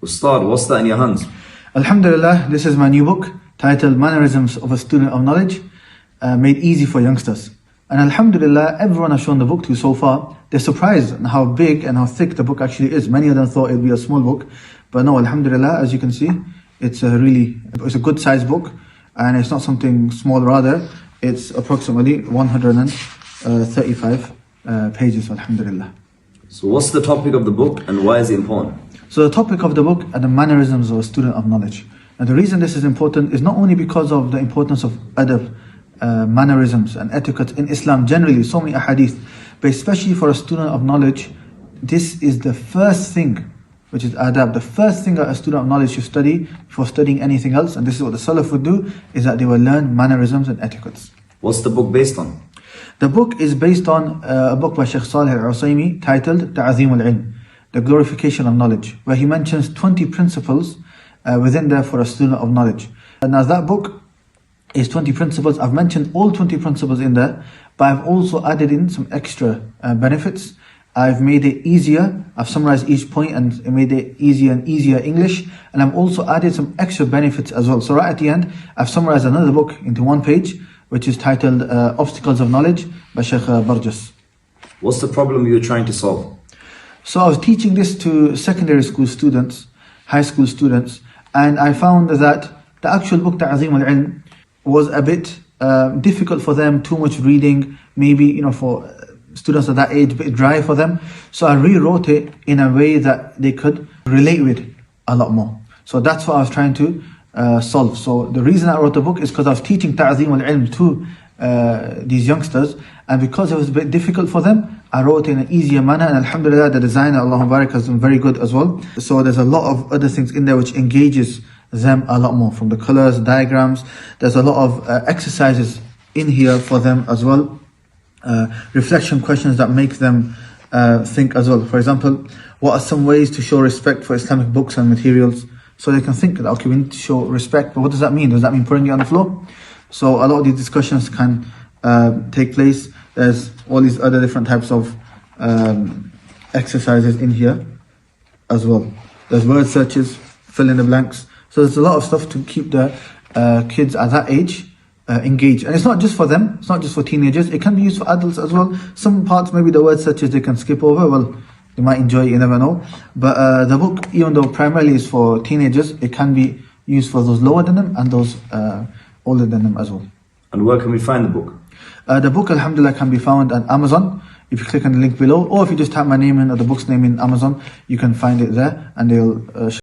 Ustadh, what's that in your hands? Alhamdulillah, this is my new book titled Mannerisms of a Student of Knowledge, made easy for youngsters. And Alhamdulillah, everyone I've shown the book to so far, they're surprised at how big and how thick the book actually is. Many of them thought it would be a small book, but no, Alhamdulillah, as you can see, it's a good sized book, and it's not something small, rather, it's approximately 135 pages, Alhamdulillah. So what's the topic of the book and why is it important? So the topic of the book are the mannerisms of a student of knowledge. And the reason this is important is not only because of the importance of adab, mannerisms and etiquette in Islam generally, so many ahadith, but especially for a student of knowledge, this is the first thing, which is adab, the first thing that a student of knowledge should study before studying anything else, and this is what the Salaf would do, is that they will learn mannerisms and etiquettes. What's the book based on? The book is based on a book by Shaykh Salih al-Usaymi titled Ta'zim al-Ilm, the glorification of knowledge, where he mentions 20 principles within there for a student of knowledge. And as that book is 20 principles, I've mentioned all 20 principles in there, but I've also added in some extra benefits. I've made it easier, I've summarized each point and made it easier and easier English, and I've also added some extra benefits as well. So right at the end, I've summarized another book into one page, which is titled Obstacles of Knowledge by Shaykh Burgess. What's the problem you're trying to solve? So I was teaching this to secondary school students, high school students, and I found that the actual book Ta'zim al-Ilm was a bit difficult for them, too much reading, maybe for students at that age, a bit dry for them. So I rewrote it in a way that they could relate with a lot more. So that's what I was trying to solve. So the reason I wrote the book is because I was teaching Ta'zim al-Ilm to these youngsters, and because it was a bit difficult for them, I wrote it in an easier manner, and Alhamdulillah, the designer, Allahu Barak, has been very good as well. So there's a lot of other things in there which engages them a lot more, from the colors, diagrams. There's a lot of exercises in here for them as well, reflection questions that make them think as well. For example, what are some ways to show respect for Islamic books and materials? So they can think that, okay, we need to show respect, but what does that mean? Does that mean putting it on the floor? So a lot of these discussions can take place. There's all these other different types of exercises in here as well. There's word searches, fill in the blanks. So there's a lot of stuff to keep the kids at that age engaged. And it's not just for them, it's not just for teenagers, it can be used for adults as well. Some parts, maybe the word searches, they can skip over. Well, they might enjoy it, you never know. But the book, even though primarily is for teenagers, it can be used for those lower than them and those older than them as well. And where can we find the book? The book, Alhamdulillah, can be found on Amazon. If you click on the link below, or if you just type my name in or the book's name in Amazon, you can find it there, and they'll